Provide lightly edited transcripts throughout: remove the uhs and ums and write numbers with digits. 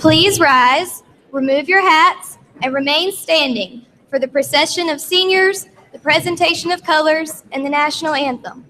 Please rise, remove your hats, and remain standing for the procession of seniors, the presentation of colors, and the national anthem.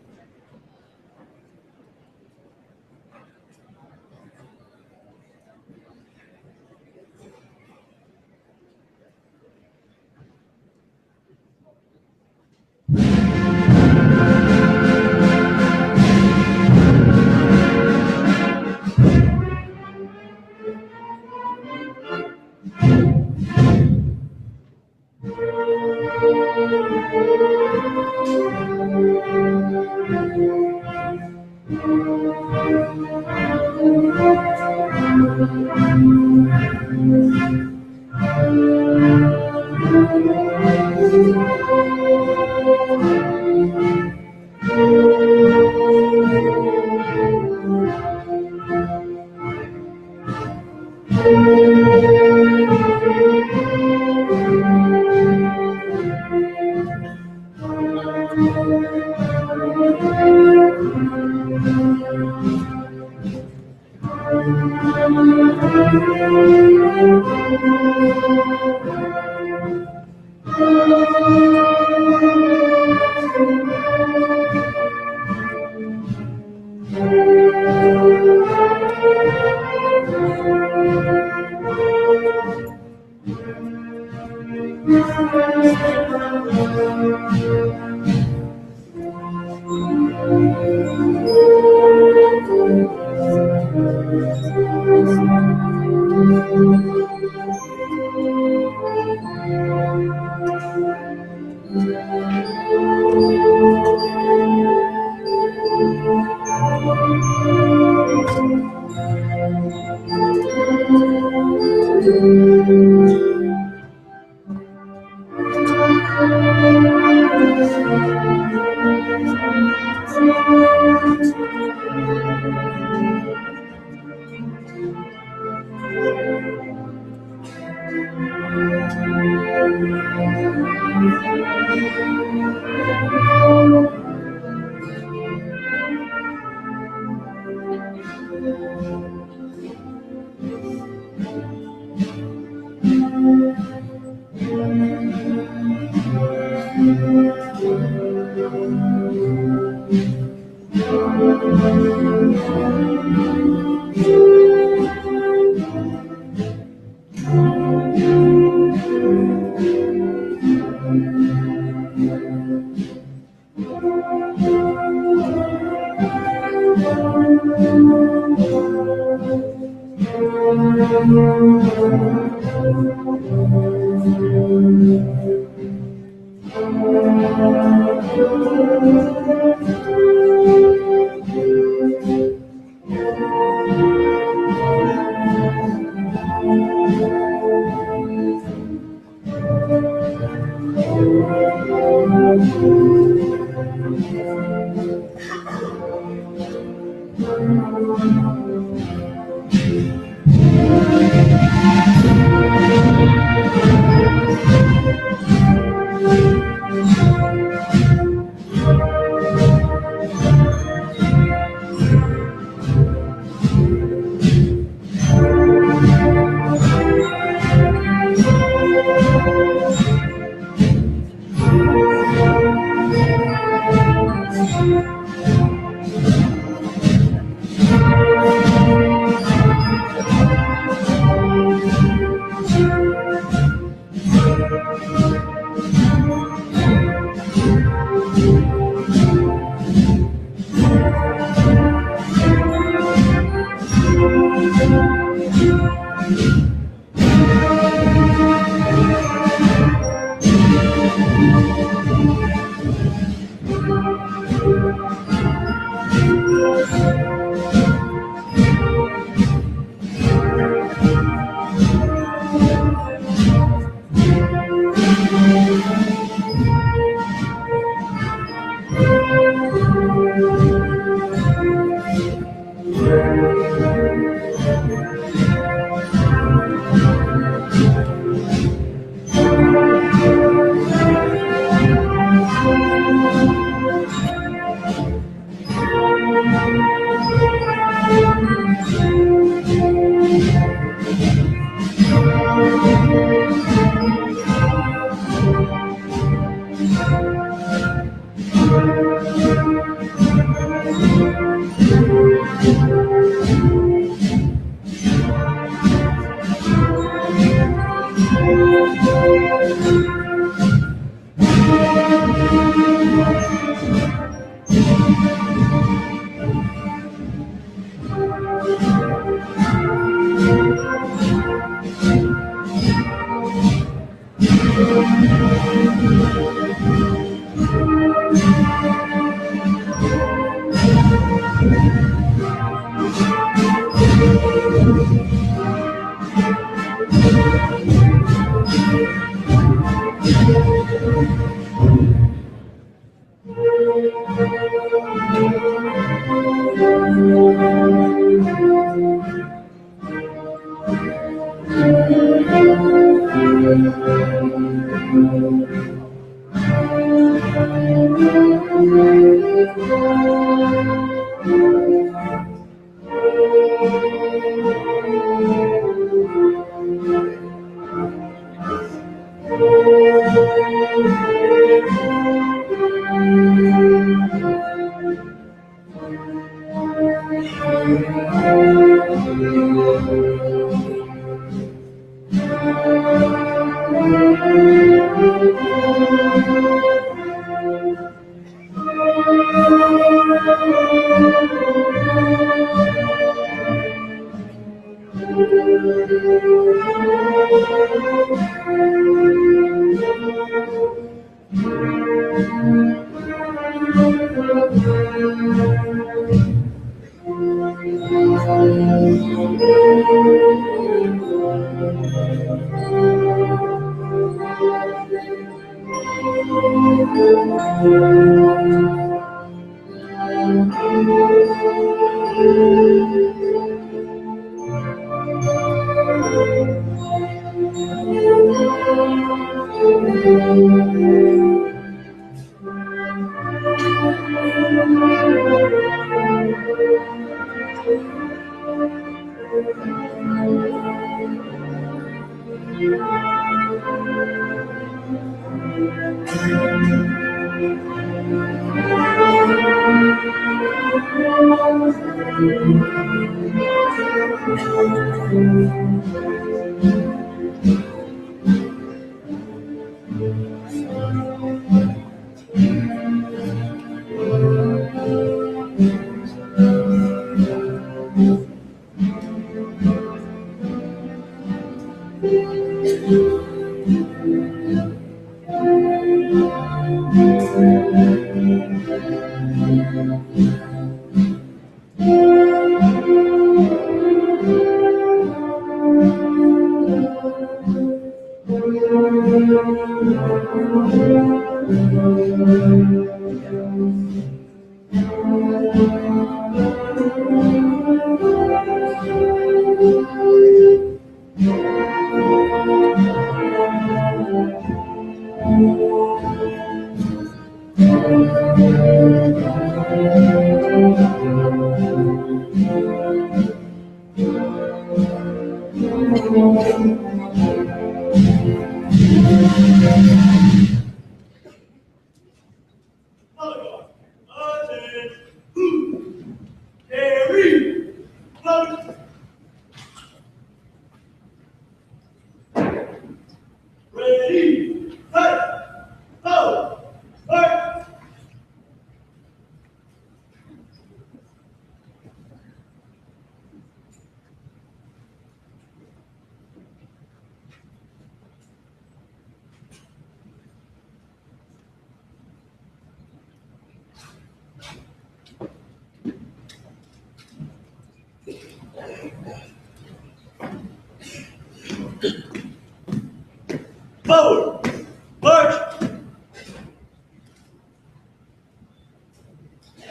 Forward! March!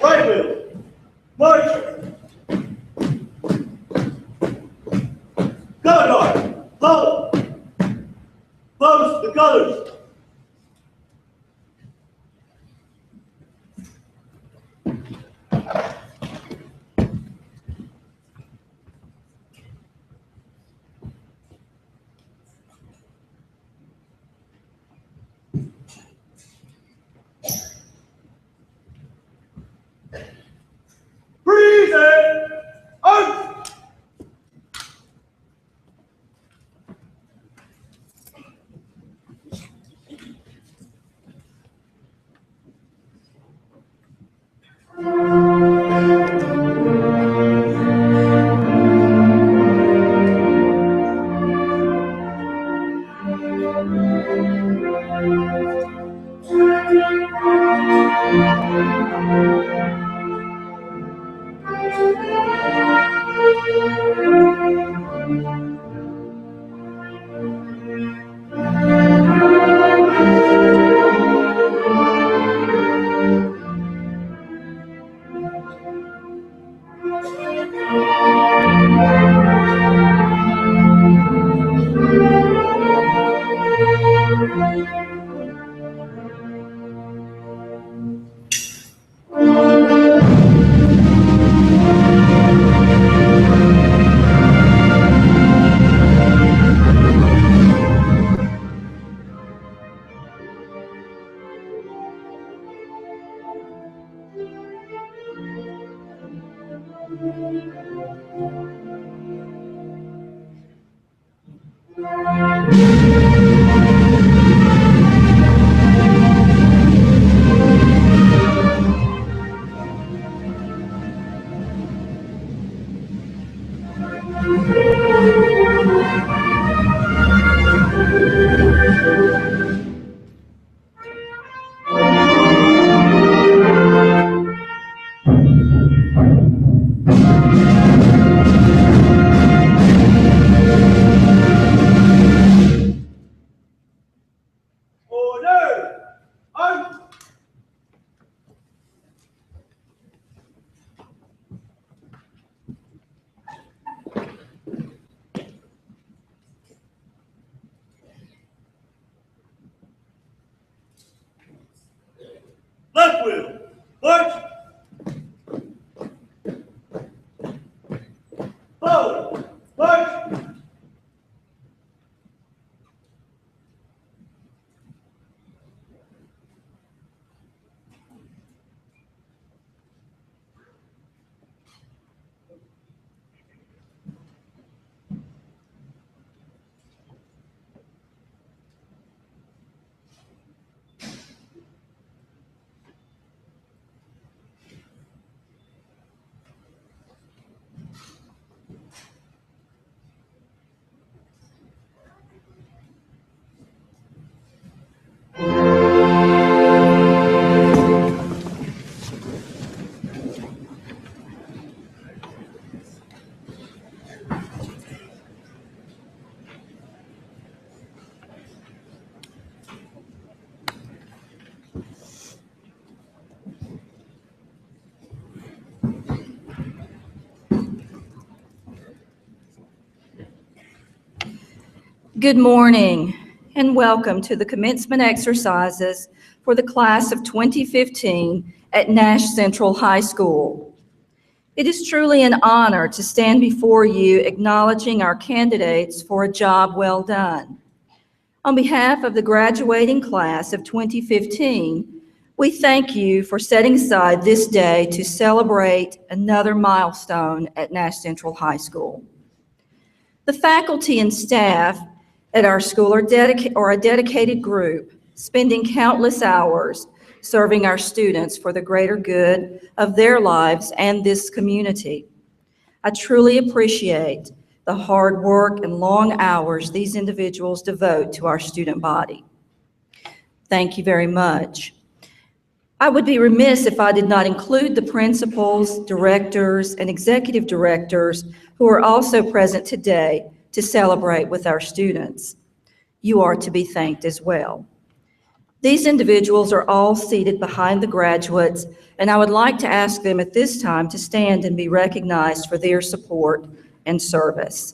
Right wheel! March! Color guard! Hold! Post the colors! Freeze it! Out! Order! Out! Left wheel! March! Forward! March! Good morning and welcome to the commencement exercises for the class of 2015 at Nash Central High School. It is truly an honor to stand before you acknowledging our candidates for a job well done. On behalf of the graduating class of 2015, we thank you for setting aside this day to celebrate another milestone at Nash Central High School. The faculty and staff at our school are a dedicated group, spending countless hours serving our students for the greater good of their lives and this community. I truly appreciate the hard work and long hours these individuals devote to our student body. Thank you very much. I would be remiss if I did not include the principals, directors, and executive directors who are also present today to celebrate with our students. You are to be thanked as well. These individuals are all seated behind the graduates, and I would like to ask them at this time to stand and be recognized for their support and service.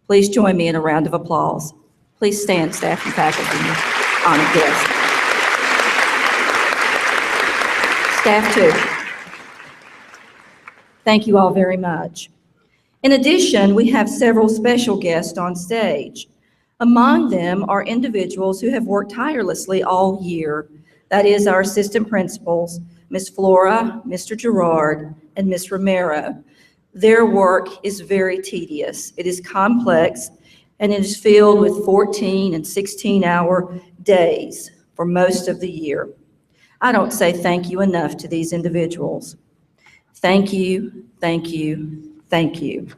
Please join me in a round of applause. Please stand, staff and faculty, honored guests. Staff too. Thank you all very much. In addition, we have several special guests on stage. Among them are individuals who have worked tirelessly all year. That is our assistant principals, Ms. Flora, Mr. Gerard, and Ms. Romero. Their work is very tedious. It is complex, and it is filled with 14 and 16-hour days for most of the year. I don't say thank you enough to these individuals. Thank you, thank you, thank you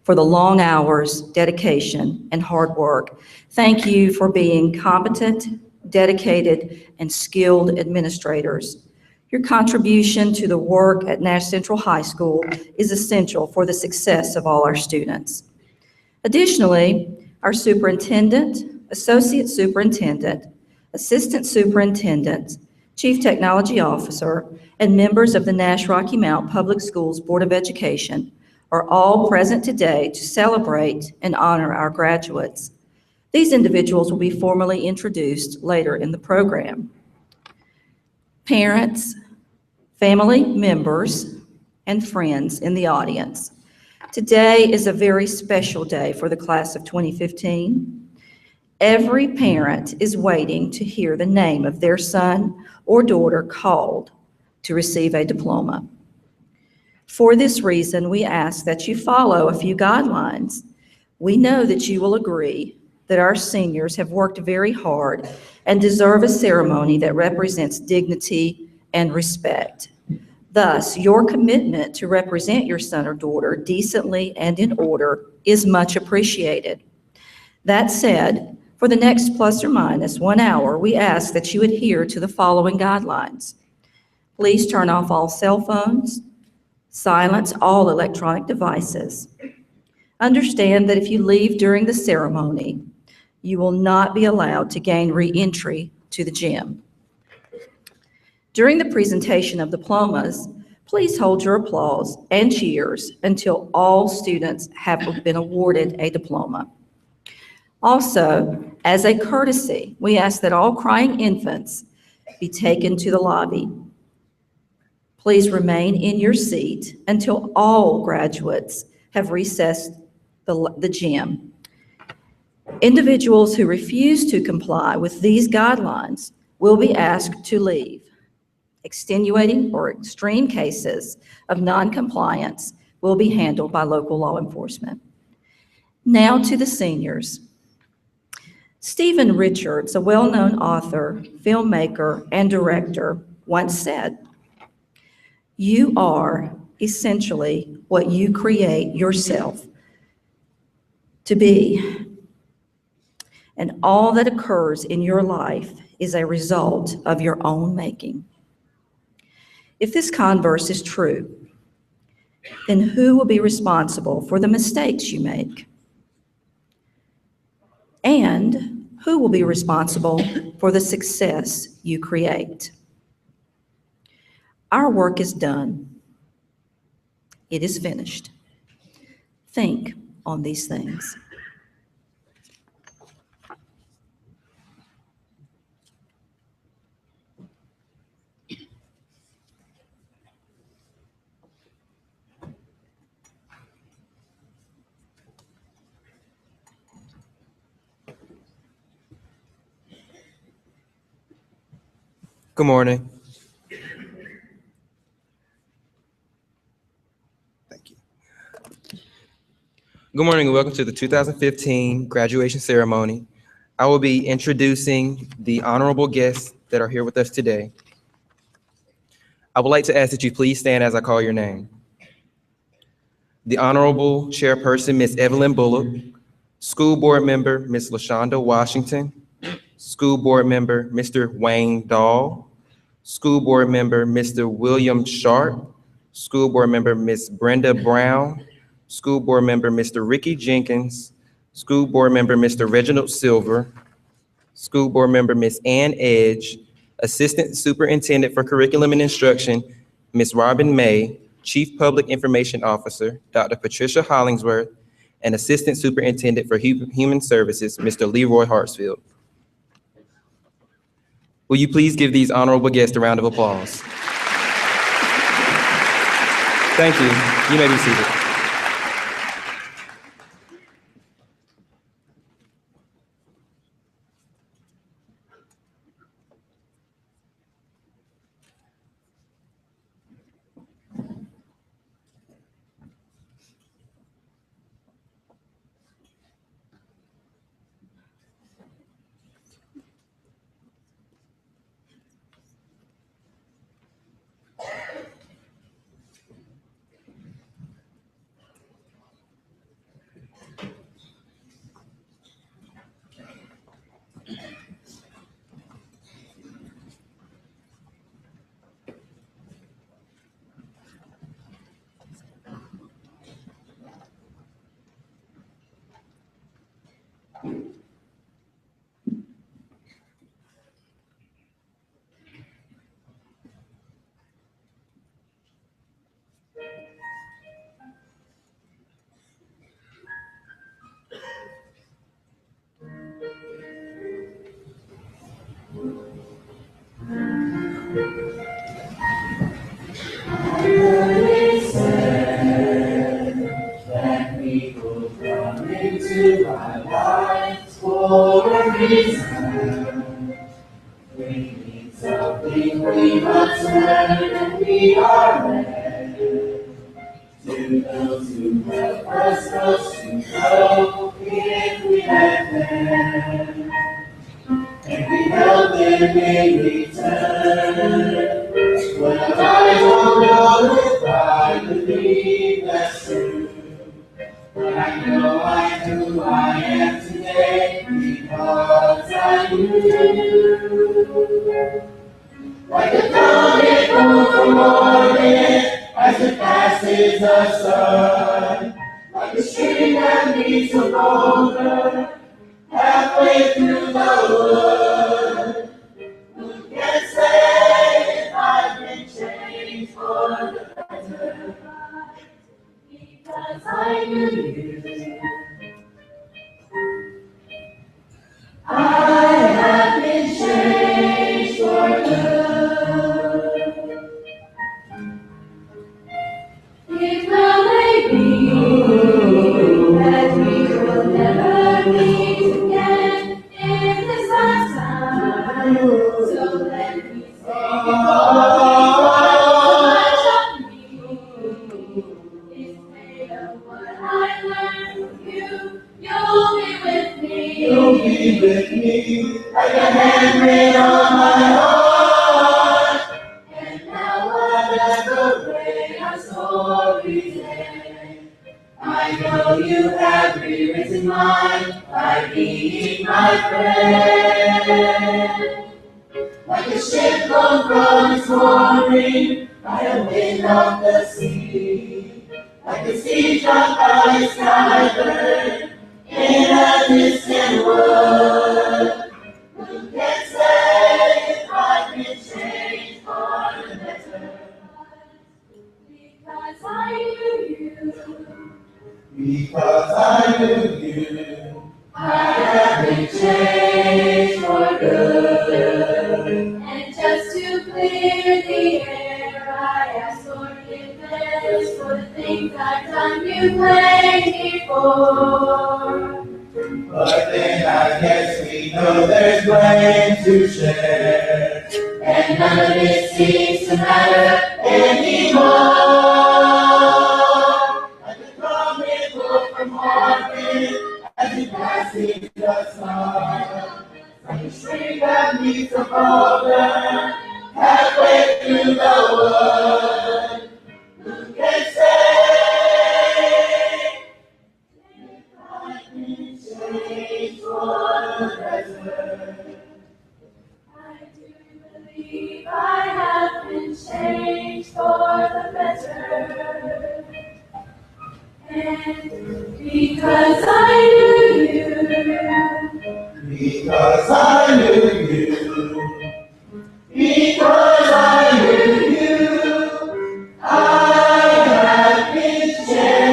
for the long hours, dedication, and hard work. Thank you for being competent, dedicated, and skilled administrators. Your contribution to the work at Nash Central High School is essential for the success of all our students. Additionally, our superintendent, associate superintendent, assistant superintendent, chief technology officer, and members of the Nash Rocky Mount Public Schools Board of Education are all present today to celebrate and honor our graduates. These individuals will be formally introduced later in the program. Parents, family members, and friends in the audience, today is a very special day for the class of 2015. Every parent is waiting to hear the name of their son or daughter called to receive a diploma. For this reason, we ask that you follow a few guidelines. We know that you will agree that our seniors have worked very hard and deserve a ceremony that represents dignity and respect. Thus, your commitment to represent your son or daughter decently and in order is much appreciated. That said, for the next plus or minus 1 hour, we ask that you adhere to the following guidelines. Please turn off all cell phones, silence all electronic devices. Understand that if you leave during the ceremony, you will not be allowed to gain re-entry to the gym. During the presentation of diplomas, please hold your applause and cheers until all students have been awarded a diploma. Also, as a courtesy, we ask that all crying infants be taken to the lobby. Please remain in your seat until all graduates have recessed the gym. Individuals who refuse to comply with these guidelines will be asked to leave. Extenuating or extreme cases of noncompliance will be handled by local law enforcement. Now to the seniors. Stephen Richards, a well-known author, filmmaker, and director, once said, "You are essentially what you create yourself to be, and all that occurs in your life is a result of your own making." If this converse is true, then who will be responsible for the mistakes you make? And who will be responsible for the success you create? Our work is done. It is finished. Think on these things. Good morning. Thank you. Good morning and welcome to the 2015 graduation ceremony. I will be introducing the honorable guests that are here with us today. I would like to ask that you please stand as I call your name. The Honorable Chairperson, Ms. Evelyn Bullock, School Board Member, Ms. LaShonda Washington, School Board Member, Mr. Wayne Dahl, School Board Member, Mr. William Sharp, School Board Member, Ms. Brenda Brown, School Board Member, Mr. Ricky Jenkins, School Board Member, Mr. Reginald Silver, School Board Member, Ms. Ann Edge, Assistant Superintendent for Curriculum and Instruction, Ms. Robin May, Chief Public Information Officer, Dr. Patricia Hollingsworth, and Assistant Superintendent for Human Services, Mr. Leroy Hartsfield. Will you please give these honorable guests a round of applause? Thank you. You may be seated. for a reason. We need something we must learn, and we are ready. To those who help us to grow, if we let them, and we help them in return. Well, I don't know if I believe that's true, but I know I'm who I am today because I knew. Like a comet from morning as it passes the sun, like a stream that meets a boulder halfway through the wood. Who can say if I've been changed for the better? Because I knew you. I have been changed for good. It will may be that we will never meet again in this lifetime. So let me say it's made of what I learned from you. You'll be with me. You'll be with me. Like a handprint on my heart. And now whatever way our stories end, I know you have rewritten mine by being my friend. Like a ship blown from its mooring by a wind off the sea, like a sea dropped by a skybird in a distant wood. Who can say if I've been changed for the better? Because I knew you. Because I knew you. I have been changed for good. And just to clear the air, I ask forgiveness for the things I've done you blamed me for. But then I guess we know there's blame to share, and none of it seems to matter anymore. Like a comet pulled from orbit as it passes the sun, like a stream that meets a boulder halfway through the wood. Who can say if I've been changed for the better? I do believe I have been changed for the better. And because I knew you. Because I knew you. Because I knew you. I have been changed.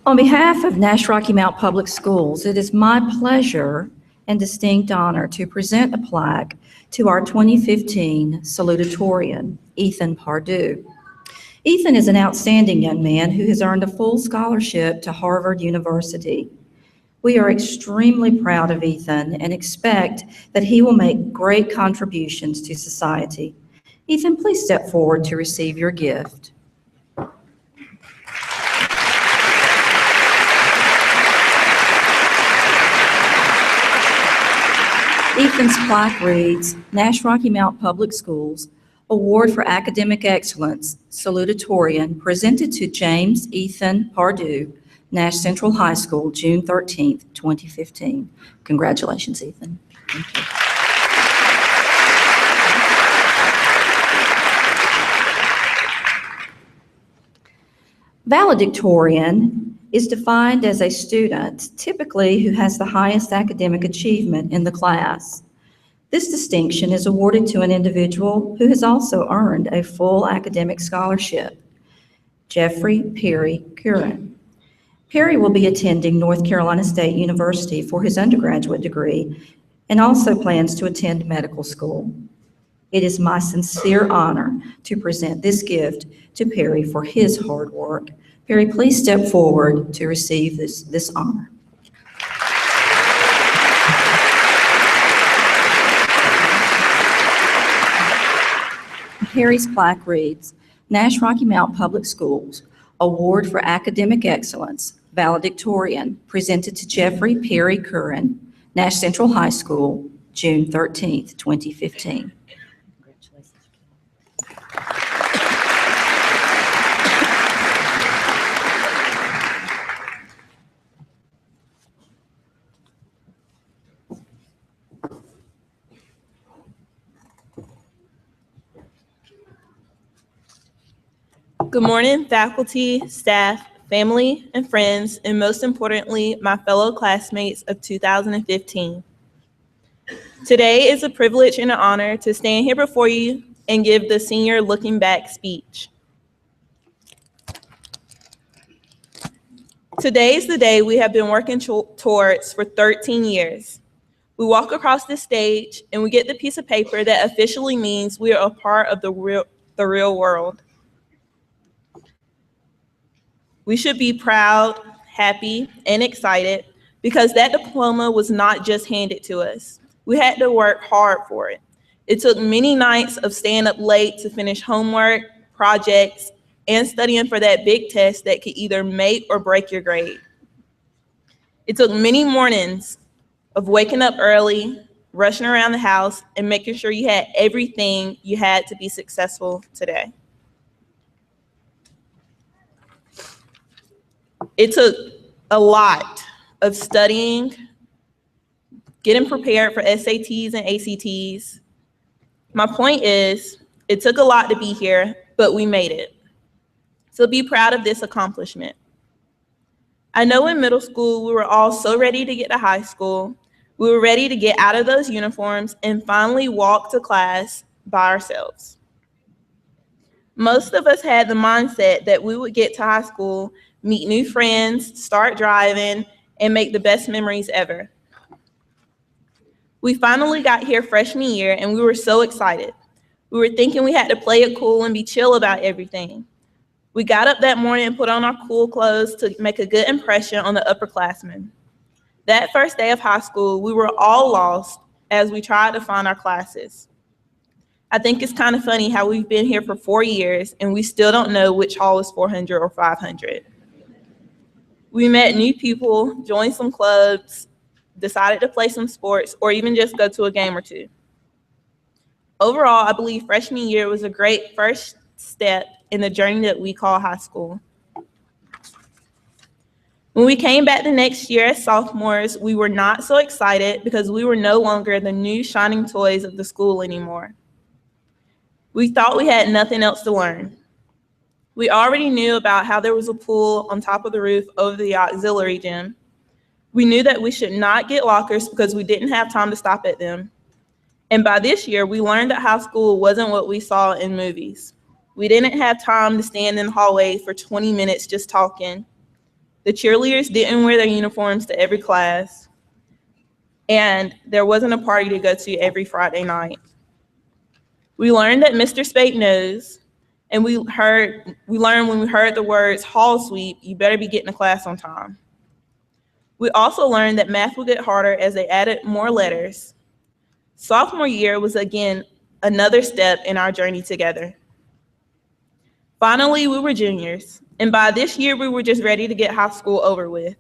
On behalf of Nash Rocky Mount Public Schools, it is my pleasure and distinct honor to present a plaque to our 2015 salutatorian, Ethan Pardue. Ethan is an outstanding young man who has earned a full scholarship to Harvard University. We are extremely proud of Ethan and expect that he will make great contributions to society. Ethan, please step forward to receive your gift. Ethan's plaque reads, Nash Rocky Mount Public Schools Award for Academic Excellence, Salutatorian, presented to James Ethan Pardue, Nash Central High School, June 13th, 2015. Congratulations, Ethan. Thank you. Valedictorian is defined as a student, typically who has the highest academic achievement in the class. This distinction is awarded to an individual who has also earned a full academic scholarship. Jeffrey Perry Curran. Perry will be attending North Carolina State University for his undergraduate degree and also plans to attend medical school. It is my sincere honor to present this gift to Perry for his hard work. Perry, please step forward to receive this honor. Perry's plaque reads, Nash Rocky Mount Public Schools Award for Academic Excellence, Valedictorian, presented to Jeffrey Perry Curran, Nash Central High School, June 13th, 2015. Congratulations. Good morning, faculty, staff, family, and friends, and most importantly, my fellow classmates of 2015. Today is a privilege and an honor to stand here before you and give the senior looking back speech. Today is the day we have been working towards for 13 years. We walk across this stage and we get the piece of paper that officially means we are a part of the real world. We should be proud, happy, and excited because that diploma was not just handed to us. We had to work hard for it. It took many nights of staying up late to finish homework, projects, and studying for that big test that could either make or break your grade. It took many mornings of waking up early, rushing around the house, and making sure you had everything you had to be successful today. It took a lot of studying, getting prepared for SATs and ACTs. My point is, it took a lot to be here, but we made it. So be proud of this accomplishment. I know in middle school, we were all so ready to get to high school. We were ready to get out of those uniforms and finally walk to class by ourselves. Most of us had the mindset that we would get to high school, meet new friends, start driving, and make the best memories ever. We finally got here freshman year and we were so excited. We were thinking we had to play it cool and be chill about everything. We got up that morning and put on our cool clothes to make a good impression on the upperclassmen. That first day of high school, we were all lost as we tried to find our classes. I think it's kind of funny how we've been here for 4 years and we still don't know which hall is 400 or 500. We met new people, joined some clubs, decided to play some sports, or even just go to a game or two. Overall, I believe freshman year was a great first step in the journey that we call high school. When we came back the next year as sophomores, we were not so excited because we were no longer the new shining toys of the school anymore. We thought we had nothing else to learn. We already knew about how there was a pool on top of the roof over the auxiliary gym. We knew that we should not get lockers because we didn't have time to stop at them. And by this year, we learned that high school wasn't what we saw in movies. We didn't have time to stand in the hallway for 20 minutes just talking. The cheerleaders didn't wear their uniforms to every class. And there wasn't a party to go to every Friday night. We learned that Mr. Spade knows, and we learned when we heard the words hall sweep, you better be getting to class on time. We also learned that math would get harder as they added more letters. Sophomore year was again another step in our journey together. Finally, we were juniors, and by this year, we were just ready to get high school over with.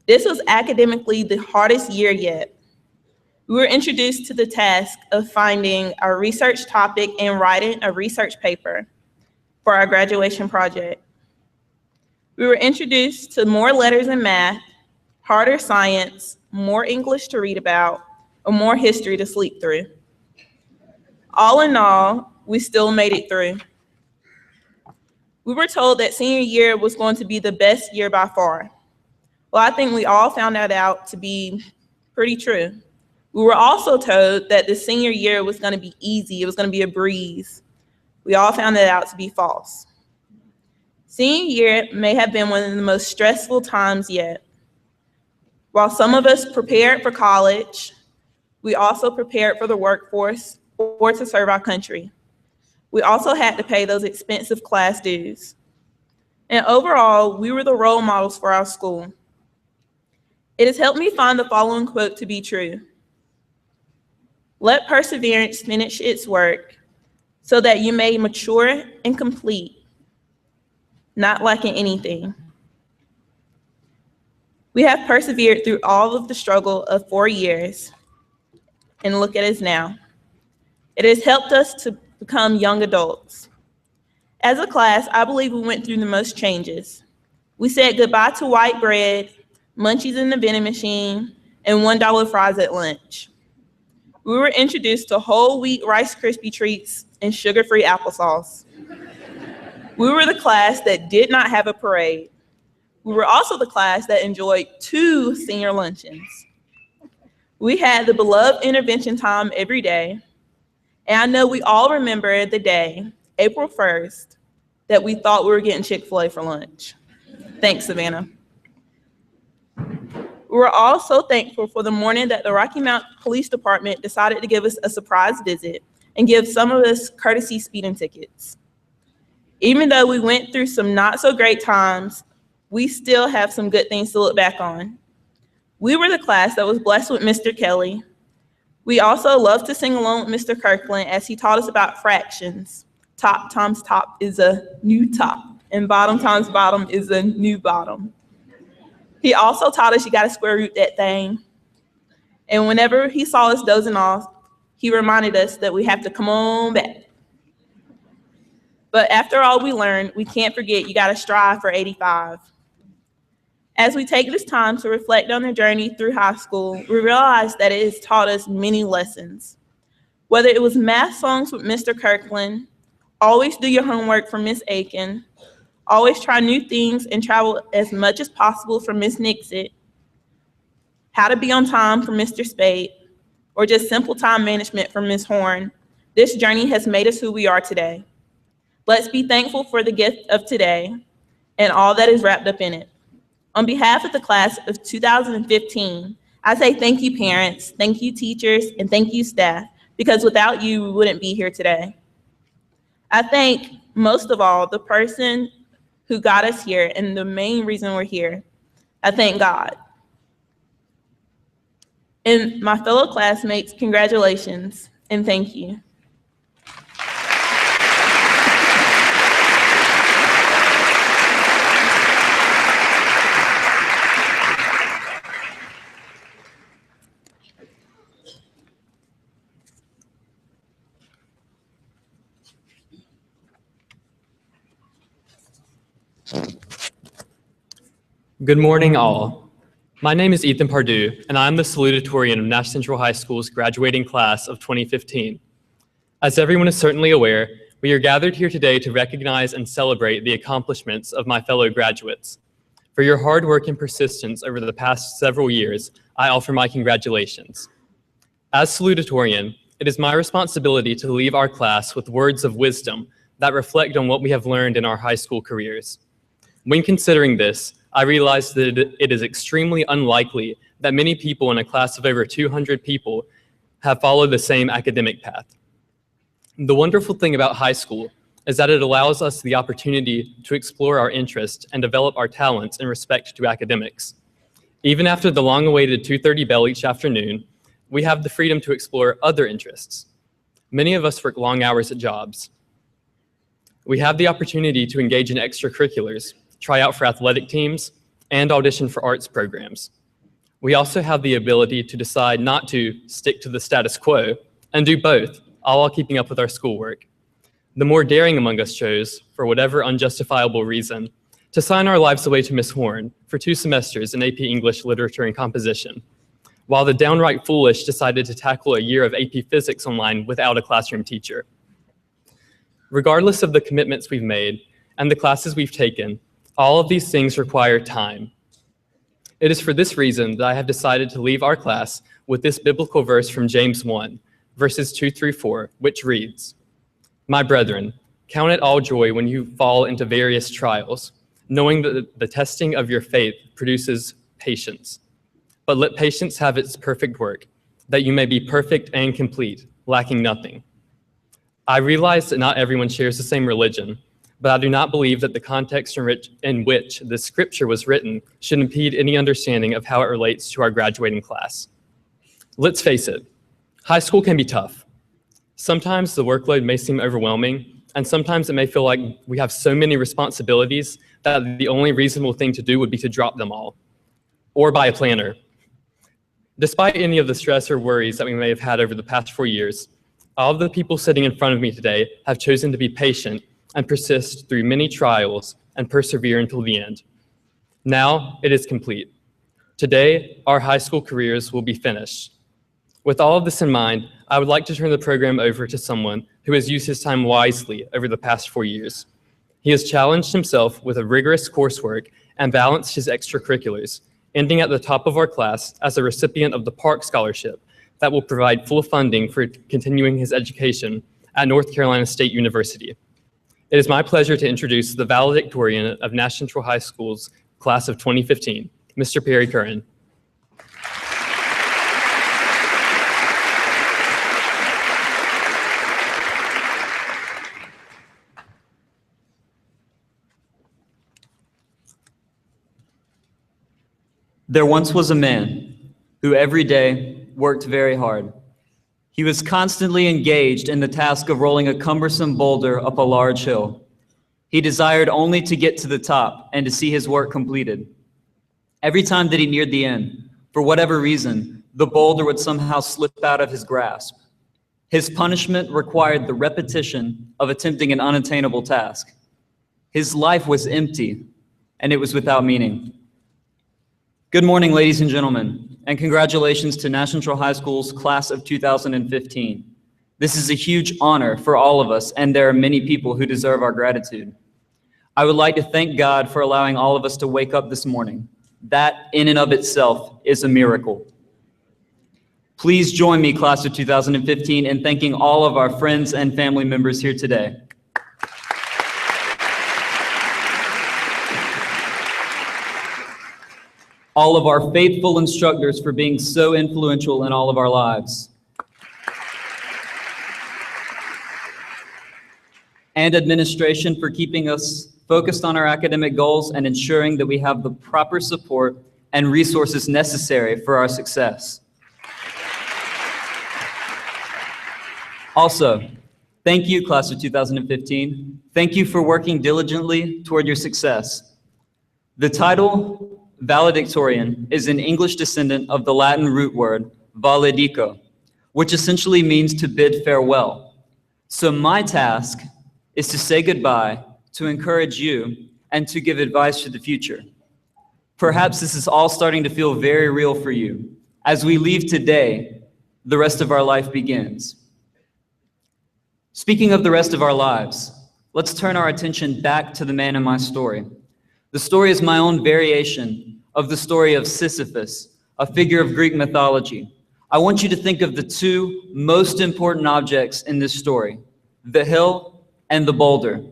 This was academically the hardest year yet. We were introduced to the task of finding our research topic and writing a research paper for our graduation project. We were introduced to more letters and math, harder science, more English to read about, and more history to sleep through. All in all, we still made it through. We were told that senior year was going to be the best year by far. Well, I think we all found that out to be pretty true. We were also told that the senior year was going to be easy, it was going to be a breeze. We all found that out to be false. Senior year may have been one of the most stressful times yet. While some of us prepared for college, we also prepared for the workforce or to serve our country. We also had to pay those expensive class dues. And overall, we were the role models for our school. It has helped me find the following quote to be true. Let perseverance finish its work so that you may mature and complete, not lacking anything. We have persevered through all of the struggle of 4 years, and look at us now. It has helped us to become young adults. As a class, I believe we went through the most changes. We said goodbye to white bread, munchies in the vending machine, and $1 fries at lunch. We were introduced to whole wheat Rice Krispie treats and sugar-free applesauce. We were the class that did not have a parade. We were also the class that enjoyed 2 senior luncheons. We had the beloved intervention time every day. And I know we all remember the day, April 1st, that we thought we were getting Chick-fil-A for lunch. Thanks, Savannah. We were all so thankful for the morning that the Rocky Mount Police Department decided to give us a surprise visit and give some of us courtesy speeding tickets. Even though we went through some not so great times, we still have some good things to look back on. We were the class that was blessed with Mr. Kelly. We also loved to sing along with Mr. Kirkland as he taught us about fractions. Top times top is a new top, and bottom times bottom is a new bottom. He also taught us you gotta square root that thing. And whenever he saw us dozing off, he reminded us that we have to come on back. But after all we learned, we can't forget you gotta strive for 85. As we take this time to reflect on the journey through high school, we realize that it has taught us many lessons. Whether it was math songs with Mr. Kirkland, always do your homework from Miss Aiken, always try new things and travel as much as possible from Miss Nixit, how to be on time from Mr. Spade, or just simple time management from Ms. Horn, this journey has made us who we are today. Let's be thankful for the gift of today and all that is wrapped up in it. On behalf of the class of 2015, I say thank you parents, thank you teachers, and thank you staff, because without you, we wouldn't be here today. I thank most of all the person who got us here and the main reason we're here. I thank God. And my fellow classmates, congratulations and thank you. Good morning, all. My name is Ethan Pardue, and I'm the salutatorian of Nash Central High School's graduating class of 2015. As everyone is certainly aware, we are gathered here today to recognize and celebrate the accomplishments of my fellow graduates. For your hard work and persistence over the past several years, I offer my congratulations. As salutatorian, it is my responsibility to leave our class with words of wisdom that reflect on what we have learned in our high school careers. When considering this, I realized that it is extremely unlikely that many people in a class of over 200 people have followed the same academic path. The wonderful thing about high school is that it allows us the opportunity to explore our interests and develop our talents in respect to academics. Even after the long-awaited 2:30 bell each afternoon, we have the freedom to explore other interests. Many of us work long hours at jobs. We have the opportunity to engage in extracurriculars, try out for athletic teams, and audition for arts programs. We also have the ability to decide not to stick to the status quo and do both, all while keeping up with our schoolwork. The more daring among us chose, for whatever unjustifiable reason, to sign our lives away to Miss Horn for 2 semesters in AP English, Literature, and Composition, while the downright foolish decided to tackle a year of AP Physics online without a classroom teacher. Regardless of the commitments we've made and the classes we've taken, all of these things require time. It is for this reason that I have decided to leave our class with this biblical verse from James 1, verses 2 through 4, which reads, "My brethren, count it all joy when you fall into various trials, knowing that the testing of your faith produces patience. But let patience have its perfect work, that you may be perfect and complete, lacking nothing." I realize that not everyone shares the same religion, but I do not believe that the context in which the scripture was written should impede any understanding of how it relates to our graduating class. Let's face it, high school can be tough. Sometimes the workload may seem overwhelming, and sometimes it may feel like we have so many responsibilities that the only reasonable thing to do would be to drop them all, or buy a planner. Despite any of the stress or worries that we may have had over the past 4 years, all of the people sitting in front of me today have chosen to be patient and persist through many trials and persevere until the end. Now it is complete. Today, our high school careers will be finished. With all of this in mind, I would like to turn the program over to someone who has used his time wisely over the past 4 years. He has challenged himself with a rigorous coursework and balanced his extracurriculars, ending at the top of our class as a recipient of the Park Scholarship that will provide full funding for continuing his education at North Carolina State University. It is my pleasure to introduce the valedictorian of Nash Central High School's class of 2015, Mr. Perry Curran. There once was a man who every day worked very hard. He was constantly engaged in the task of rolling a cumbersome boulder up a large hill. He desired only to get to the top and to see his work completed. Every time that he neared the end, for whatever reason, the boulder would somehow slip out of his grasp. His punishment required the repetition of attempting an unattainable task. His life was empty, and it was without meaning. Good morning, ladies and gentlemen, and congratulations to Nash Central High School's class of 2015. This is a huge honor for all of us, and there are many people who deserve our gratitude. I would like to thank God for allowing all of us to wake up this morning. That, in and of itself, is a miracle. Please join me, class of 2015, in thanking all of our friends and family members here today. All of our faithful instructors for being so influential in all of our lives. And administration for keeping us focused on our academic goals and ensuring that we have the proper support and resources necessary for our success. Also, thank you, class of 2015. Thank you for working diligently toward your success. The title valedictorian is an English descendant of the Latin root word valedico, which essentially means to bid farewell. So my task is to say goodbye, to encourage you, and to give advice for the future. Perhaps this is all starting to feel very real for you. As we leave today, the rest of our life begins. Speaking of the rest of our lives, let's turn our attention back to the man in my story. The story is my own variation of the story of Sisyphus, a figure of Greek mythology. I want you to think of the two most important objects in this story, the hill and the boulder.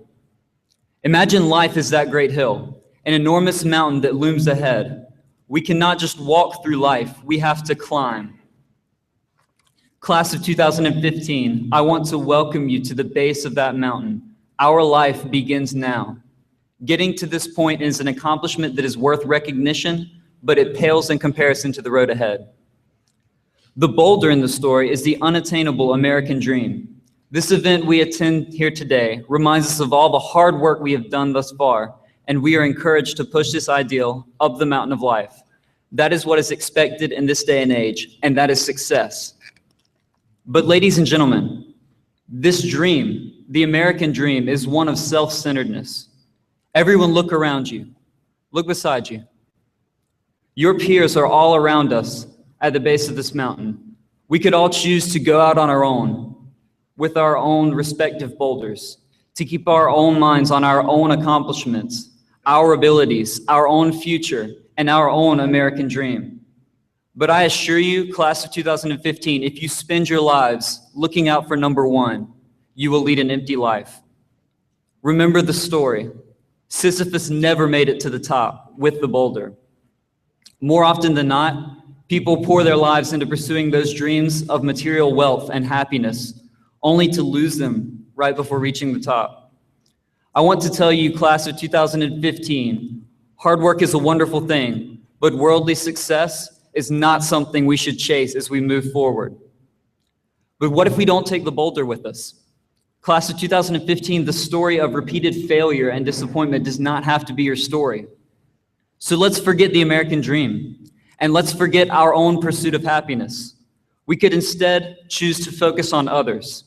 Imagine life as that great hill, an enormous mountain that looms ahead. We cannot just walk through life, we have to climb. Class of 2015, I want to welcome you to the base of that mountain. Our life begins now. Getting to this point is an accomplishment that is worth recognition, but it pales in comparison to the road ahead. The boulder in the story is the unattainable American dream. This event we attend here today reminds us of all the hard work we have done thus far, and we are encouraged to push this ideal up the mountain of life. That is what is expected in this day and age, and that is success. But ladies and gentlemen, this dream, the American dream, is one of self-centeredness. Everyone look around you. Look beside you. Your peers are all around us at the base of this mountain. We could all choose to go out on our own with our own respective boulders, to keep our own minds on our own accomplishments, our abilities, our own future, and our own American dream. But I assure you, class of 2015, if you spend your lives looking out for number one, you will lead an empty life. Remember the story. Sisyphus never made it to the top with the boulder. More often than not, people pour their lives into pursuing those dreams of material wealth and happiness, only to lose them right before reaching the top. I want to tell you, class of 2015, hard work is a wonderful thing, but worldly success is not something we should chase as we move forward. But what if we don't take the boulder with us? Class of 2015, the story of repeated failure and disappointment does not have to be your story. So let's forget the American dream, and let's forget our own pursuit of happiness. We could instead choose to focus on others.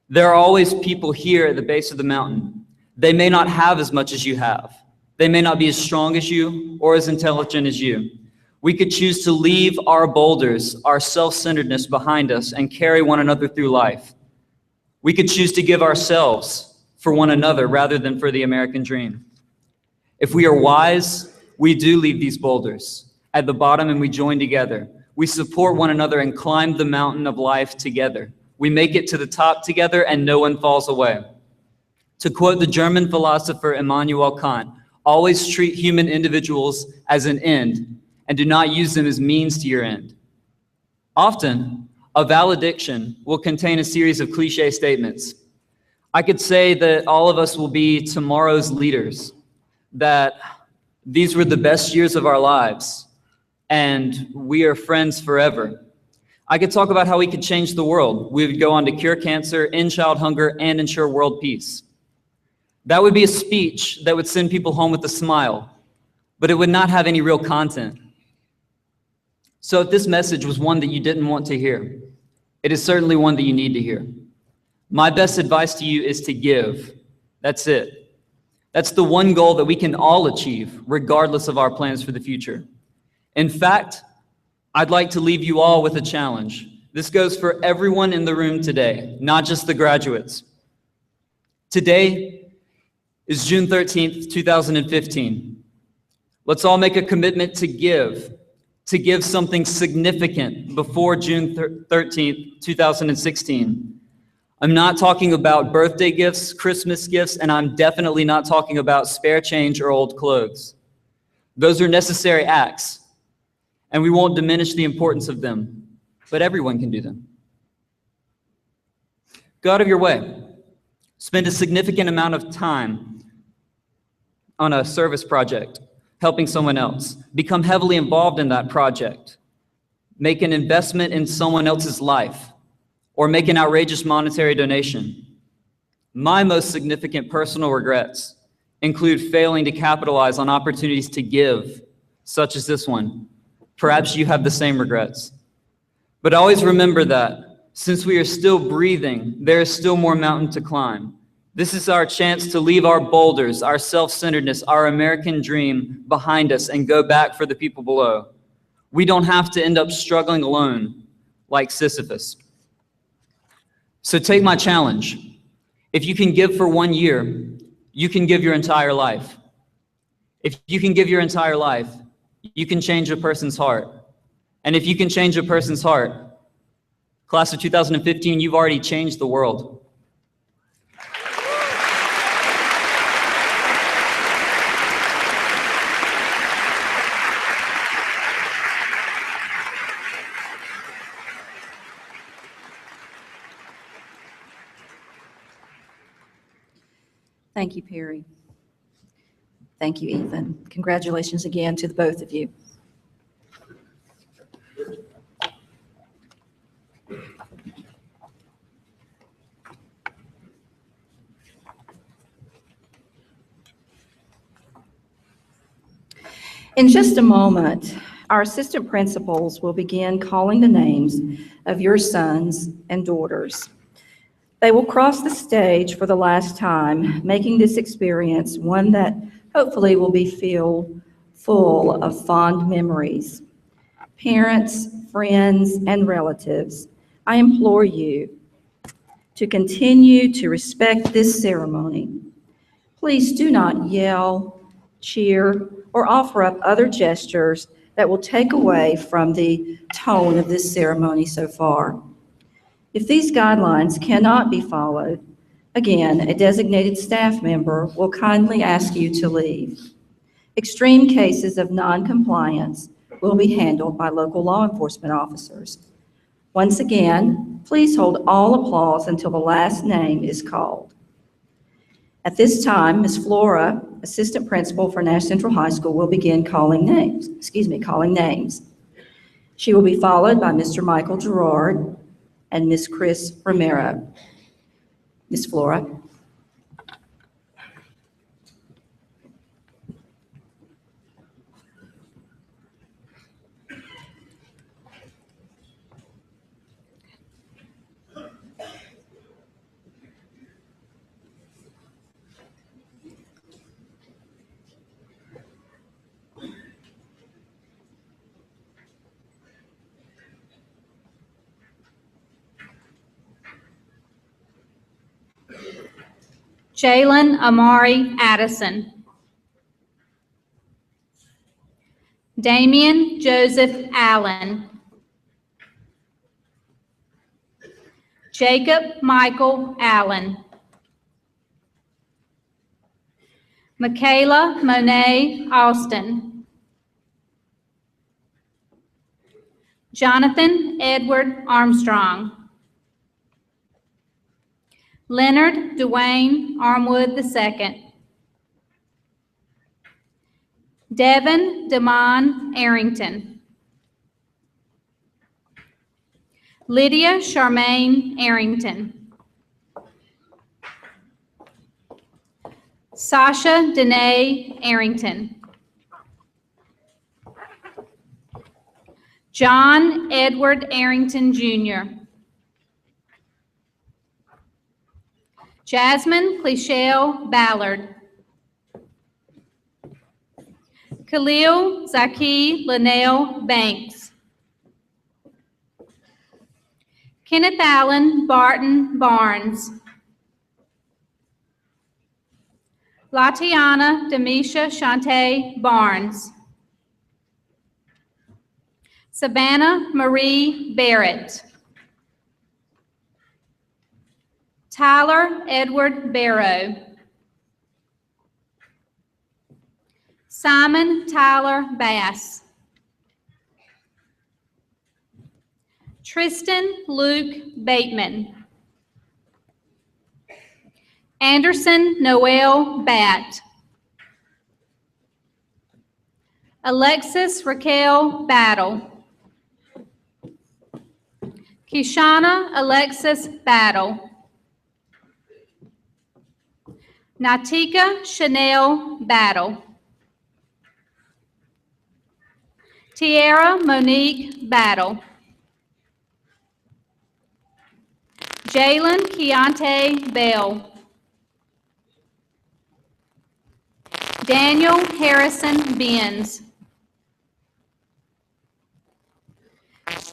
There are always people here at the base of the mountain. They may not have as much as you have. They may not be as strong as you or as intelligent as you. We could choose to leave our boulders, our self-centeredness behind us and carry one another through life. We could choose to give ourselves for one another rather than for the American dream. If we are wise, we do leave these boulders at the bottom and we join together. We support one another and climb the mountain of life together. We make it to the top together and no one falls away. To quote the German philosopher Immanuel Kant, always treat human individuals as an end and do not use them as means to your end. Often, a valediction will contain a series of cliche statements. I could say that all of us will be tomorrow's leaders, that these were the best years of our lives, and we are friends forever. I could talk about how we could change the world. We would go on to cure cancer, end child hunger, and ensure world peace. That would be a speech that would send people home with a smile, but it would not have any real content. So if this message was one that you didn't want to hear, it is certainly one that you need to hear. My best advice to you is to give. That's it. That's the one goal that we can all achieve, regardless of our plans for the future. In fact, I'd like to leave you all with a challenge. This goes for everyone in the room today, not just the graduates. Today is June 13th, 2015. Let's all make a commitment to give something significant before June 13th, 2016. I'm not talking about birthday gifts, Christmas gifts, and I'm definitely not talking about spare change or old clothes. Those are necessary acts, and we won't diminish the importance of them, but everyone can do them. Go out of your way. Spend a significant amount of time on a service project, helping someone else. Become heavily involved in that project. Make an investment in someone else's life, or make an outrageous monetary donation. My most significant personal regrets include failing to capitalize on opportunities to give, such as this one. Perhaps you have the same regrets. But always remember that since we are still breathing, there is still more mountain to climb. This is our chance to leave our boulders, our self-centeredness, our American dream behind us and go back for the people below. We don't have to end up struggling alone like Sisyphus. So take my challenge. If you can give for 1 year, you can give your entire life. If you can give your entire life, you can change a person's heart. And if you can change a person's heart, class of 2015, you've already changed the world. Thank you, Perry. Thank you, Ethan. Congratulations again to the both of you. In just a moment, Our assistant principals will begin calling the names of your sons and daughters. They will cross the stage for the last time, making this experience one that hopefully will be filled full of fond memories. Parents, friends, and relatives, I implore you to continue to respect this ceremony. Please do not yell, cheer, or offer up other gestures that will take away from the tone of this ceremony so far. If these guidelines cannot be followed, again, a designated staff member will kindly ask you to leave. Extreme cases of noncompliance will be handled by local law enforcement officers. Once again, please hold all applause until the last name is called. At this time, Ms. Flora, Assistant Principal for Nash Central High School, will begin calling names. She will be followed by Mr. Michael Gerard and Ms. Chris Romero. Ms. Flora. Jalen Amari Addison. Damian Joseph Allen. Jacob Michael Allen. Michaela Monet Austin. Jonathan Edward Armstrong. Leonard Dwayne Armwood II. Devin Damon Arrington. Lydia Charmaine Arrington. Sasha Danae Arrington. John Edward Arrington Jr. Jasmine Clichelle Ballard. Khalil Zaki Linnell Banks. Kenneth Allen Barton Barnes. Latiana Demisha Shante Barnes. Savannah Marie Barrett. Tyler Edward Barrow. Simon Tyler Bass. Tristan Luke Bateman. Anderson Noel Batt. Alexis Raquel Battle. Kishana Alexis Battle. Natika Chanel Battle. Tiara Monique Battle. Jalen Keontae Bell. Daniel Harrison Benz.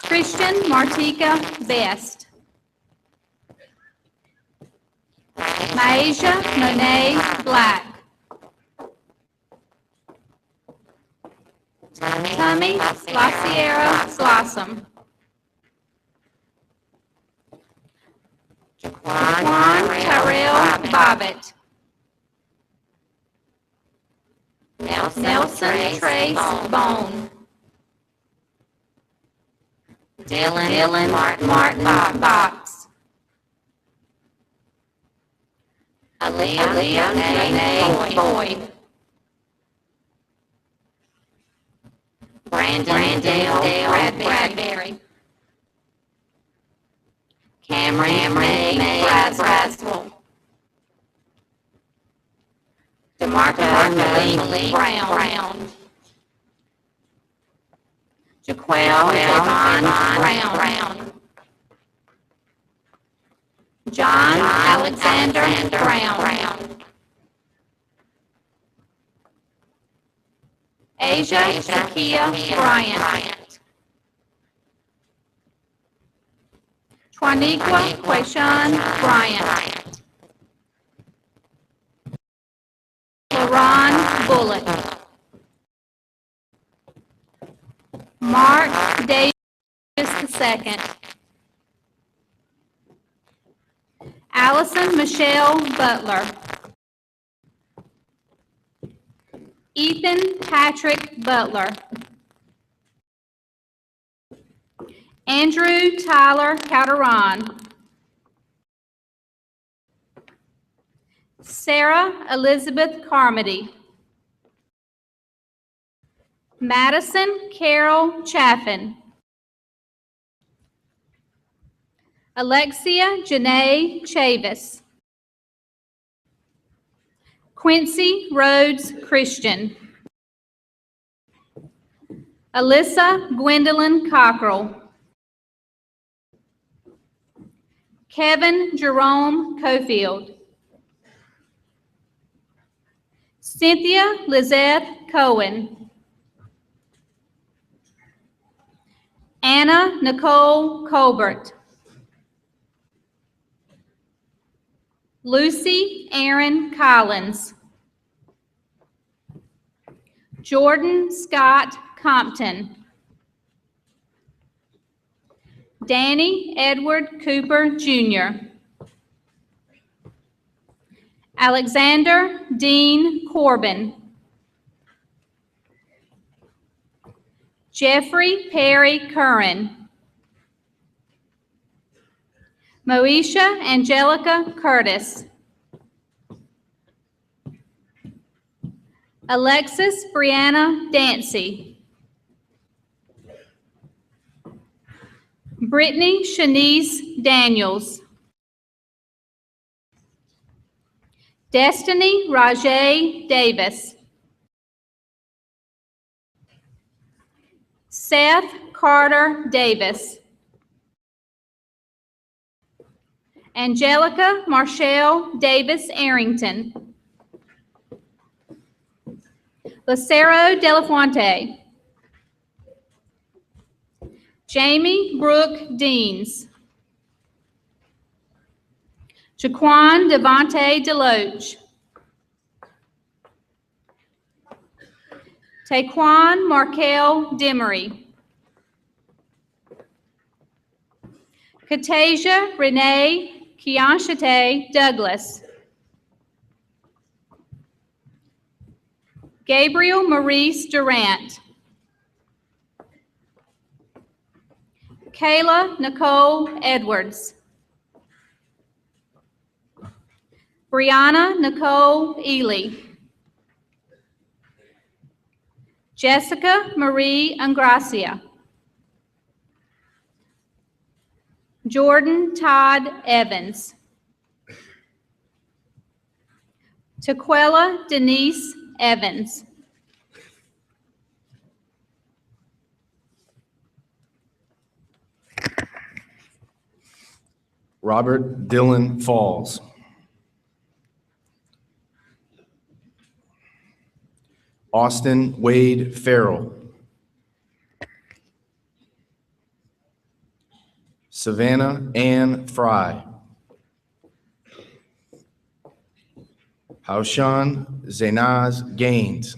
Christian Martika Best. Maisha Monet Black. Tommy Laciera Slossom. Jaquan Tyrell Bobbitt. Nelson Trace Bone. Dylan Martin Box. Aaliyah Nene Boyd. Brandon Dale Bradbury. Cameron May Braswell. DeMarco Malik Brown. Jaquel Devon Brown. John Alexander Brown. Asia Shakia Bryant. Twaniqua Quayshawn Bryant. LaRon Bullock. Mark Davis II. Allison Michelle Butler. Ethan Patrick Butler. Andrew Tyler Calderon. Sarah Elizabeth Carmody. Madison Carol Chaffin. Alexia Janae Chavis. Quincy Rhodes Christian. Alyssa Gwendolyn Cockrell. Kevin Jerome Cofield. Cynthia Lizette Cohen. Anna Nicole Colbert. Lucy Aaron Collins. Jordan Scott Compton. Danny Edward Cooper Jr. Alexander Dean Corbin. Jeffrey Perry Curran. Moesha Angelica Curtis. Alexis Brianna Dancy. Brittany Shanice Daniels. Destiny Rajay Davis. Seth Carter Davis. Angelica Marshall Davis Arrington. Lucero De La Fuente. Jamie Brooke Deans. Jaquan Devontae Deloach. Taquan Markel Demery. Katasia Renee Kianshate Douglas. Gabriel Maurice Durant. Kayla Nicole Edwards. Brianna Nicole Ely. Jessica Marie Angracia. Jordan Todd Evans. Taquella Denise Evans. Robert Dylan Falls. Austin Wade Farrell. Savannah Ann Fry. Haushan Zainaz Gaines.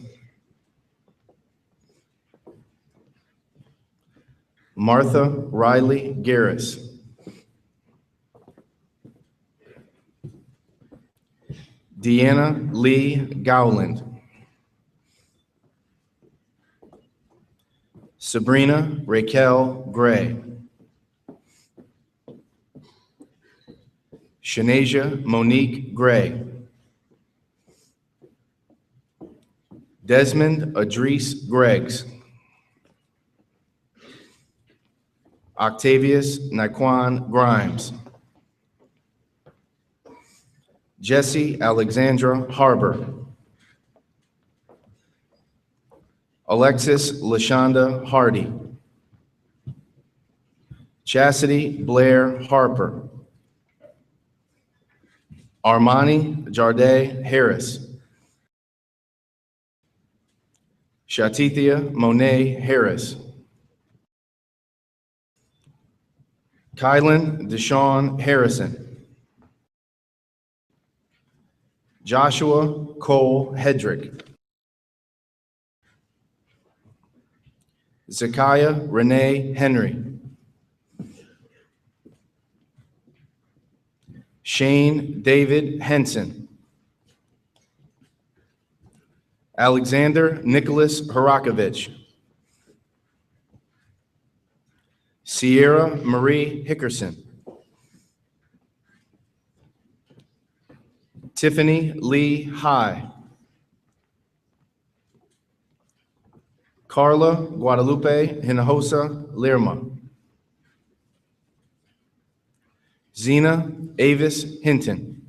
Martha Riley Garris. Deanna Lee Gowland. Sabrina Raquel Gray. Shanasia Monique Gray. Desmond Adrice Greggs. Octavius Naquan Grimes. Jesse Alexandra Harbor. Alexis Lashonda Hardy. Chastity Blair Harper. Armani Jarday Harris. Shatithia Monet Harris. Kylan Deshawn Harrison. Joshua Cole Hedrick. Zakiah Renee Henry. Shane David Henson. Alexander Nicholas Harakovich. Sierra Marie Hickerson. Tiffany Lee High. Carla Guadalupe Hinojosa Lerma. Zena Avis Hinton.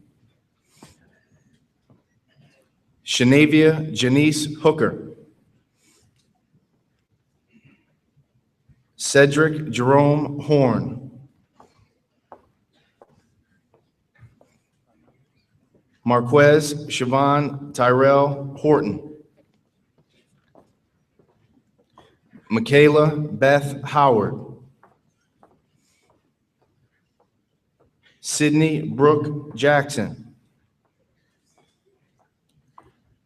Shanavia Janice Hooker. Cedric Jerome Horn. Marquez Siobhan Tyrell Horton. Michaela Beth Howard. Sydney Brooke Jackson.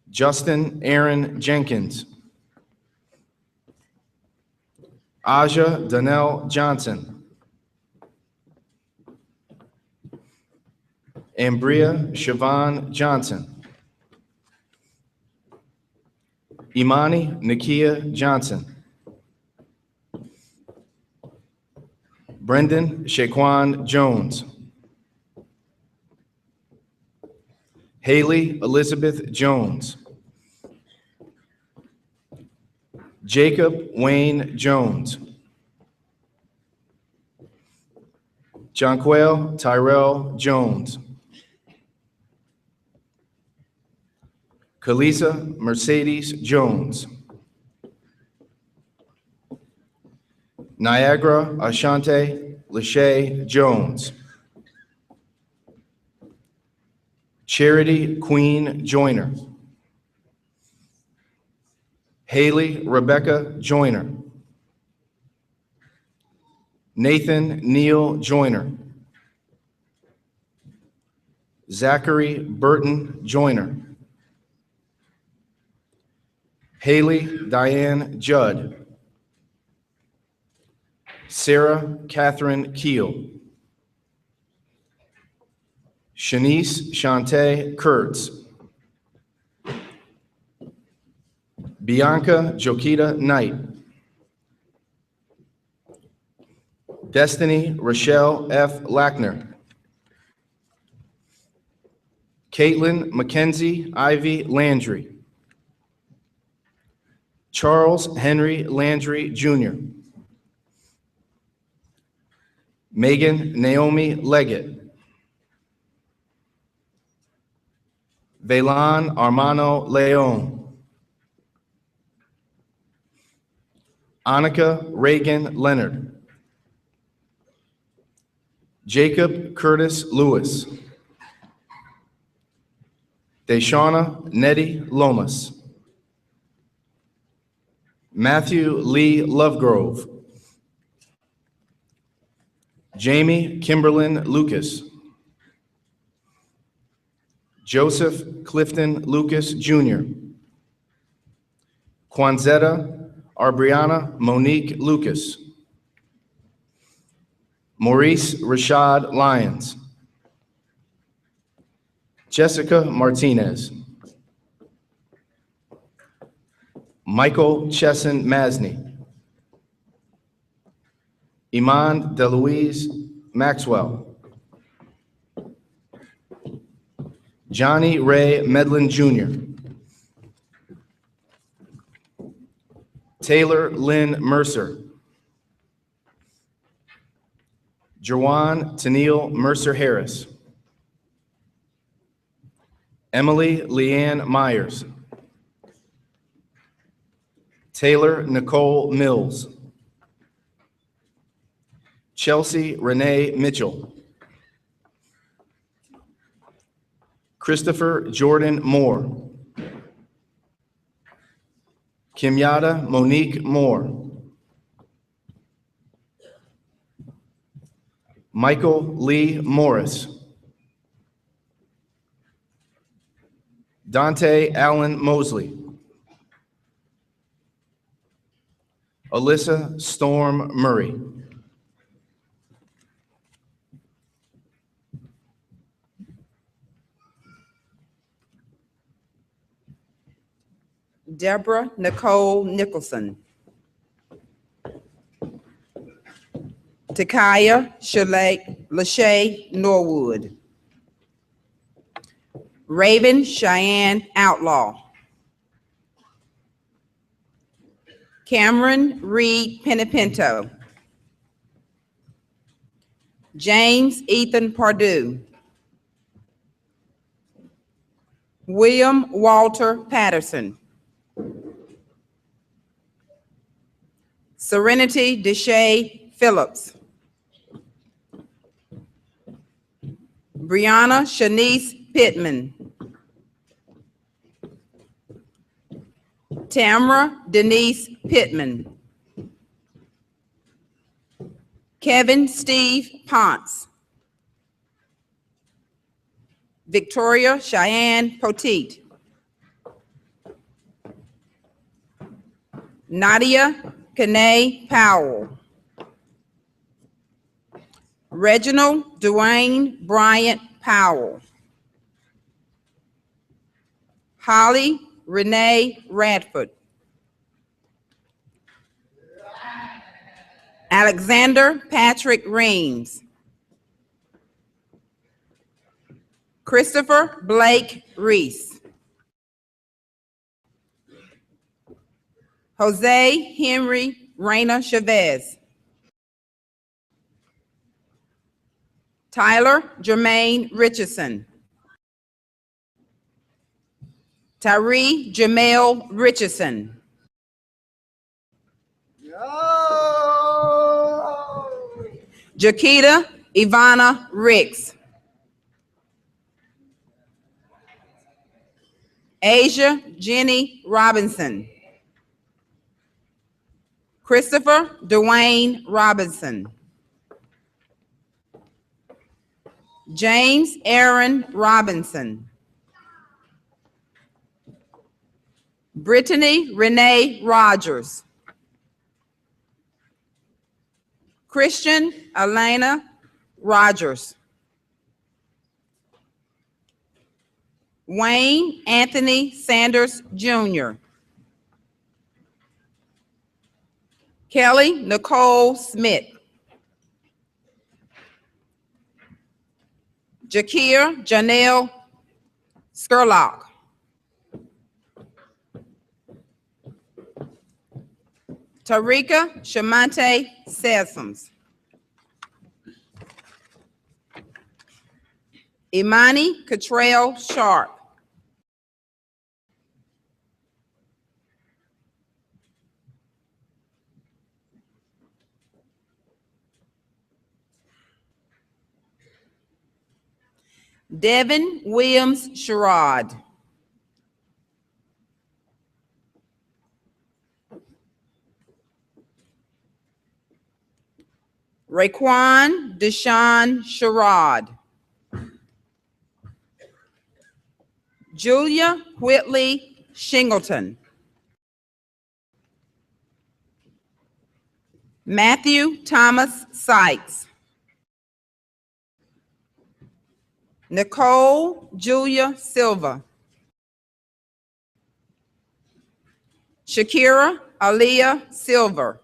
Justin Aaron Jenkins. Aja Donnell Johnson. Ambria Siobhan Johnson. Imani Nakia Johnson. Brendan Shaquan Jones. Haley Elizabeth Jones. Jacob Wayne Jones. Jonquel Tyrell Jones. Kalisa Mercedes Jones. Niagara Ashante Lachey Jones. Charity Queen Joyner. Haley Rebecca Joyner. Nathan Neil Joyner. Zachary Burton Joyner. Haley Diane Judd. Sarah Catherine Keel. Shanice Shante Kurtz. Bianca Jokita Knight. Destiny Rochelle F. Lackner. Caitlin Mackenzie Ivy Landry. Charles Henry Landry Jr. Megan Naomi Leggett. Velan Armano Leon. Annika Reagan Leonard. Jacob Curtis Lewis. Deshauna Nettie Lomas. Matthew Lee Lovegrove. Jamie Kimberlyn Lucas. Joseph Clifton Lucas Jr. Quanzetta Arbriana Monique Lucas. Maurice Rashad Lyons. Jessica Martinez. Michael Chesson Masney. Iman DeLuise Maxwell. Johnny Ray Medlin Jr. Taylor Lynn Mercer. Jawan Tennille Mercer Harris. Emily Leanne Myers. Taylor Nicole Mills. Chelsea Renee Mitchell. Christopher Jordan Moore. Kimyada Monique Moore. Michael Lee Morris. Dante Allen Mosley. Alyssa Storm Murray. Deborah Nicole Nicholson. Takaya Lachey Norwood. Raven Cheyenne Outlaw. Cameron Reed Penipinto. James Ethan Pardue. William Walter Patterson. Serenity Deshae Phillips. Brianna Shanice Pittman. Tamara Denise Pittman. Kevin Steve Ponce. Victoria Cheyenne Poteet. Nadia Kanae Powell. Reginald Dwayne Bryant Powell. Holly Renee Radford. Alexander Patrick Reams. Christopher Blake Reese. Jose Henry Reyna Chavez. Tyler Jermaine Richardson. Tyree Jamel Richardson. Jakita Ivana Ricks. Asia Jenny Robinson. Christopher Dwayne Robinson. James Aaron Robinson. Brittany Renee Rogers. Christian Elena Rogers. Wayne Anthony Sanders Jr. Kelly Nicole Smith. Jakir Janelle Skurlock. Tarika Shamante Sessoms. Imani Cottrell Sharp. Devin Williams Sherrod. Raekwon Deshaun Sherrod. Julia Whitley Shingleton. Matthew Thomas Sykes. Nicole Julia Silva. Shakira Aaliyah Silver.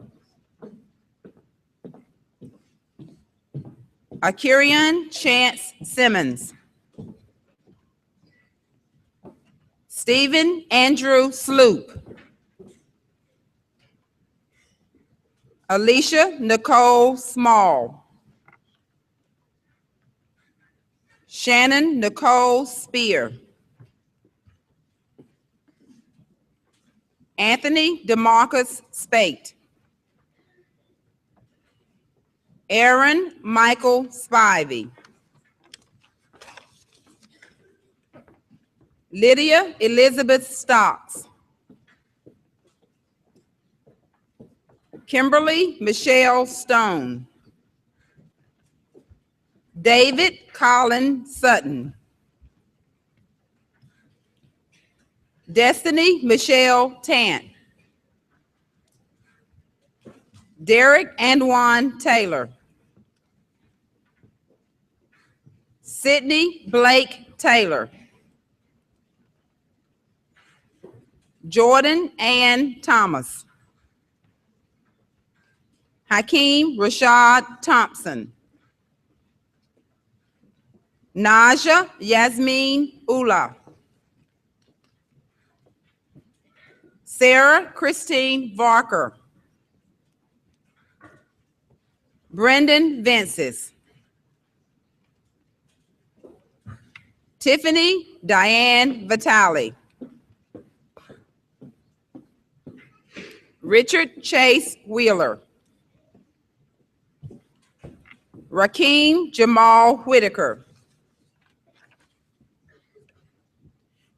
Akirian Chance Simmons. Stephen Andrew Sloop. Alicia Nicole Small. Shannon Nicole Spear. Anthony DeMarcus Spate. Aaron Michael Spivey. Lydia Elizabeth Stocks. Kimberly Michelle Stone. David Colin Sutton. Destiny Michelle Tant. Derek Antoine Taylor. Sydney Blake Taylor. Jordan Ann Thomas. Hakeem Rashad Thompson. Naja Yasmin Ula. Sarah Christine Varker. Brendan Vences. Tiffany Diane Vitale. Richard Chase Wheeler. Rakeem Jamal Whitaker.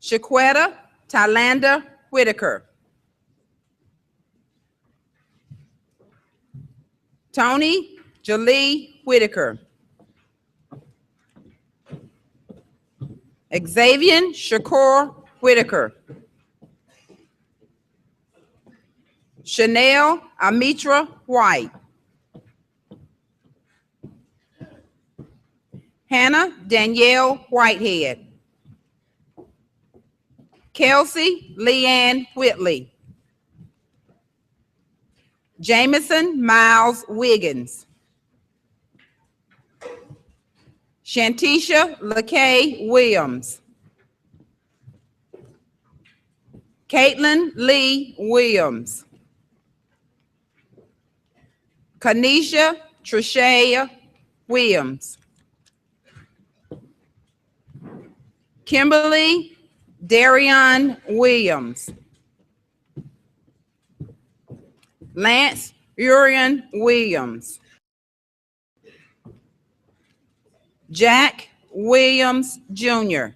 Shaquetta Tylanda Whitaker. Tony Jalee Whitaker. Xavier Shakur Whitaker. Chanel Amitra White. Hannah Danielle Whitehead. Kelsey Leanne Whitley. Jamison Miles Wiggins. Shantisha LaKay Williams. Caitlin Lee Williams. Kanisha Trishea Williams. Kimberly Darion Williams. Lance Urian Williams. Jack Williams Jr.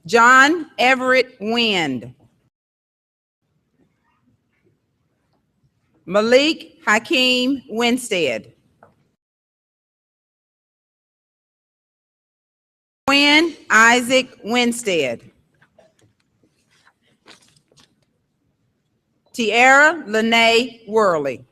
John Everett Wind. Malik Hakeem Winstead. Quinn Isaac Winstead. Tiara Lene Worley.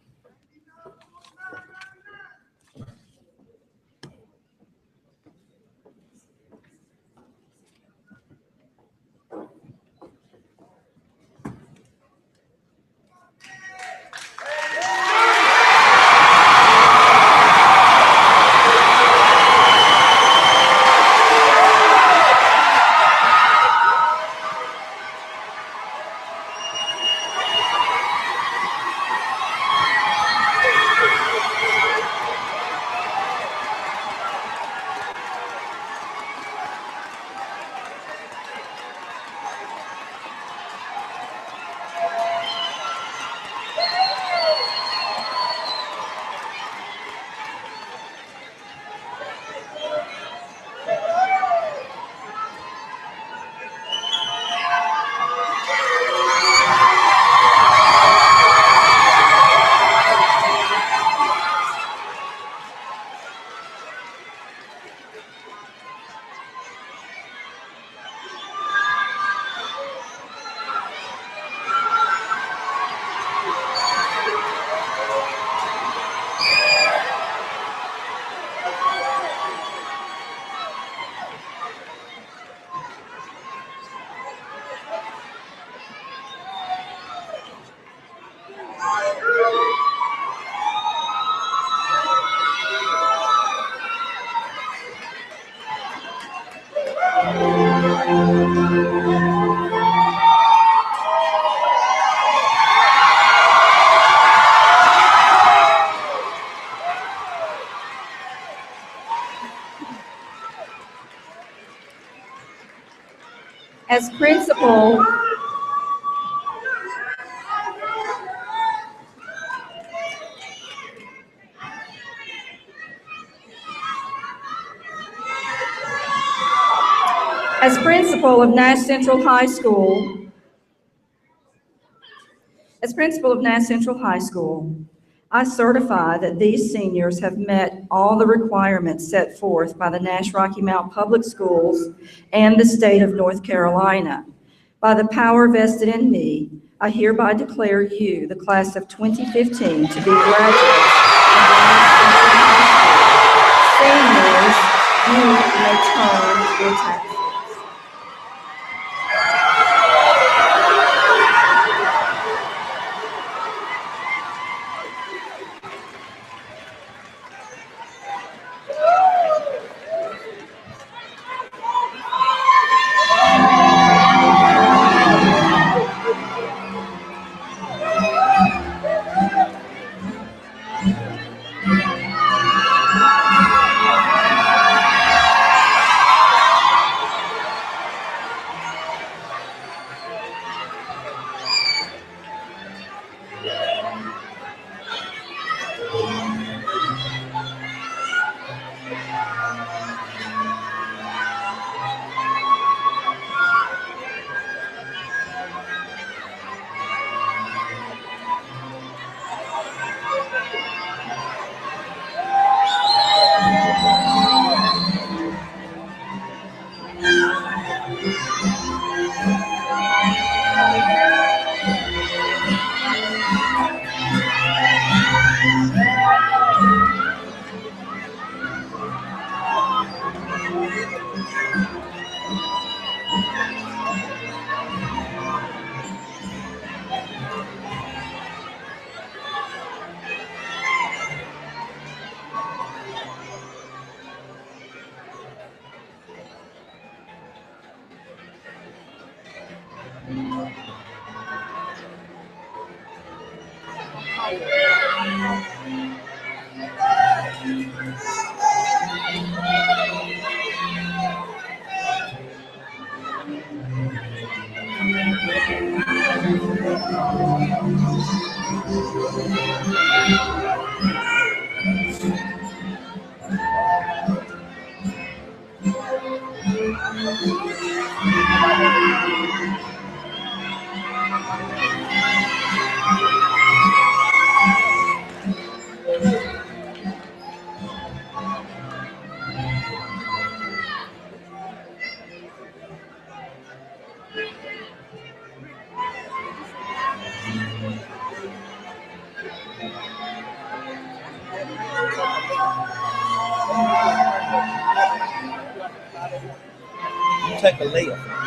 As principal, As principal of Nash Central High School, I certify that these seniors have met all the requirements set forth by the Nash Rocky Mount Public Schools and the state of North Carolina. By the power vested in me, I hereby declare you, the class of 2015, to be graduates of the Nash Central High School. Seniors, you may turn your taxes. Take a layup.